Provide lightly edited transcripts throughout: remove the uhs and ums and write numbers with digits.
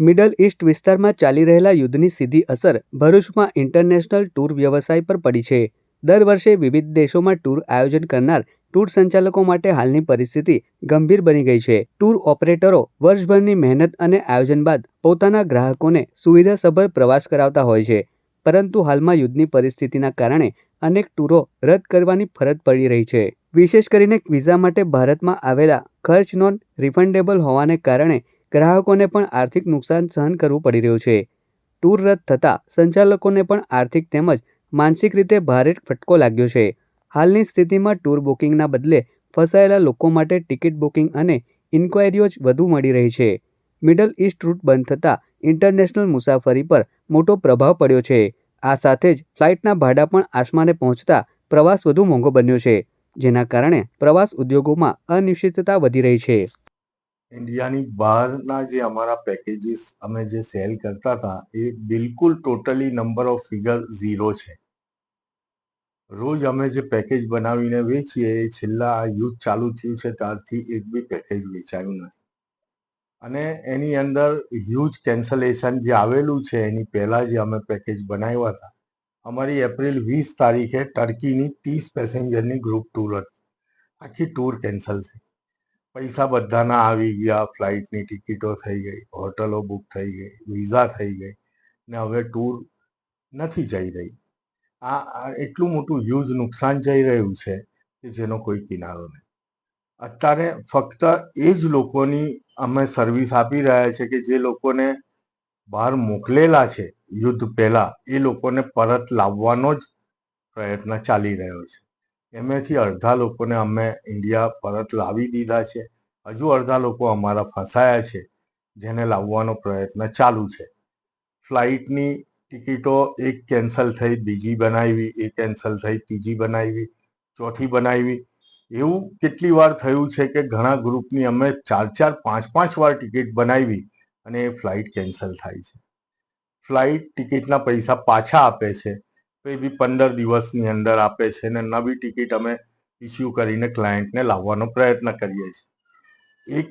Middle east વિસ્તારમાં ચાલી રહેલા યુદ્ધની સીધી અસર ભરૂચમાં ઇન્ટરનેશનલ ટૂર વ્યવસાય પર પડી છે. દર વર્ષે વિવિધ દેશોમાં ટૂર આયોજન કરનાર ટૂર સંચાલકો માટે હાલની પરિસ્થિતિ ગંભીર બની ગઈ છે. ટૂર ઓપરેટરો વર્ષભરની મહેનત અને આયોજન બાદ પોતાના ગ્રાહકોને સુવિધાસભર પ્રવાસ કરાવતા હોય છે, પરંતુ હાલમાં યુદ્ધની પરિસ્થિતિના કારણે અનેક ટૂરો રદ કરવાની ફરજ પડી રહી છે. વિશેષ કરીને વિઝા માટે ભારતમાં આવેલા ખર્ચ નોન રિફંડેબલ હોવાને કારણે ગ્રાહકોને પણ આર્થિક નુકસાન સહન કરવું પડી રહ્યું છે. ટૂર રદ થતાં સંચાલકોને પણ આર્થિક તેમજ માનસિક રીતે ભારે ફટકો લાગ્યો છે. હાલની સ્થિતિમાં ટૂર બુકિંગના બદલે ફસાયેલા લોકો માટે ટિકિટ બુકિંગ અને ઇન્ક્વાયરીઓ જ વધુ મળી રહી છે. મિડલ ઇસ્ટ રૂટ બંધ થતાં ઇન્ટરનેશનલ મુસાફરી પર મોટો પ્રભાવ પડ્યો છે. આ સાથે જ ફ્લાઇટના ભાડા પણ આસમાને પહોંચતા પ્રવાસ વધુ મોંઘો બન્યો છે, જેના કારણે પ્રવાસ ઉદ્યોગોમાં અનિશ્ચિતતા વધી રહી છે. ઇન્ડિયાની બહારના જે અમારા પેકેજીસ અમે જે સેલ કરતા હતા એ બિલકુલ ટોટલી નંબર ઓફ ફિગર 0 છે. રોજ અમે જે પેકેજ બનાવીને વેચીએ એ છેલ્લા આ યુદ્ધ ચાલુ થયું છે ત્યારથી એક બી પેકેજ વેચાયું નથી. અને એની અંદર હ્યુજ કેન્સલેશન જે આવેલું છે એની પહેલા જે અમે પેકેજ બનાવ્યા હતા, અમારી એપ્રિલ 20 તારીખે ટર્કીની 30 પેસેન્જરની ગ્રુપ ટૂર હતી. આખી ટૂર કેન્સલ થઈ. પૈસા બધાના આવી ગયા, ફ્લાઇટની ટિકિટો થઈ ગઈ, હોટલો બુક થઈ ગઈ, વિઝા થઈ ગઈ ને હવે ટૂર નથી જઈ રહી. આ એટલું મોટું હ્યુજ નુકસાન જઈ રહ્યું છે કે જેનો કોઈ કિનારો નહીં. અત્યારે ફક્ત એ જ લોકોની અમે સર્વિસ આપી રહ્યા છે કે જે લોકોને બહાર મોકલેલા છે યુદ્ધ પહેલા, એ લોકોને પરત લાવવાનો જ પ્રયત્ન ચાલી રહ્યો છે. એમાંથી અડધા લોકોને અમે ઇન્ડિયા પરત લાવી દીધા છે. હજુ અડધા લોકો અમારા ફસાયા છે જેને લાવવાનો પ્રયત્ન ચાલુ છે. ફ્લાઇટની ટિકિટો એક કેન્સલ થઈ, બીજી બનાવી, એ કેન્સલ થઈ, ત્રીજી બનાવી, ચોથી બનાવી. એવું કેટલી વાર થયું છે કે ઘણા ગ્રુપની અમે 4-4, 5-5 વાર ટિકિટ બનાવી અને એ ફ્લાઇટ કેન્સલ થાય છે. ફ્લાઇટ ટિકિટના પૈસા પાછા આપે છે તો એ બી 15 દિવસની અંદર આપે છે અને નવી ટિકિટ અમે ઇસ્યુ કરીને ક્લાયન્ટને લાવવાનો પ્રયત્ન કરીએ છીએ.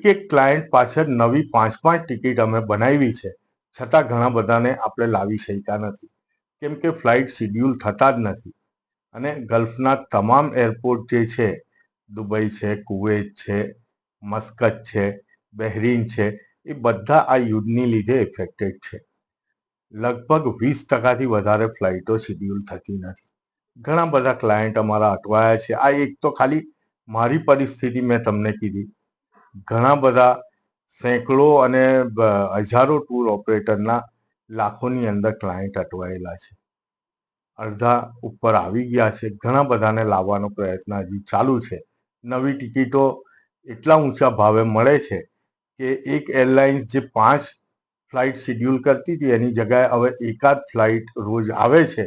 એક ક્લાયન્ટ પાછળ નવી 5-5 ટિકિટ અમે બનાવી છે, છતાં ઘણા બધાને આપણે લાવી શક્યા નથી, કેમ કે ફ્લાઇટ શિડ્યુલ થતા જ નથી. અને ગલ્ફના તમામ એરપોર્ટ જે છે, દુબઈ છે, કુવેત છે, મસ્કત છે, બહેરીન છે, એ બધા આ યુદ્ધની લીધે ઇફેક્ટેડ છે. લગભગ 20% વધારે ફ્લાઇટો શિડ્યુલ થતી નથી. ઘણા બધા ક્લાયન્ટ અમારા અટવાયા છે. આ એક તો ખાલી મારી પરિસ્થિતિ મેં તમને કીધી. ઘણા બધા સેંકડો અને હજારો ટૂર ઓપરેટરના લાખોની અંદર ક્લાયન્ટ અટવાયેલા છે. અડધા ઉપર આવી ગયા છે. ઘણા બધાને લાવવાનો પ્રયત્ન હજી ચાલુ છે. નવી ટિકિટો એટલા ઊંચા ભાવે મળે છે કે એક એરલાઇન્સ જે 5 ફ્લાઇટ શિડ્યુલ કરતી હતી એની જગ્યાએ હવે એકાદ ફ્લાઇટ રોજ આવે છે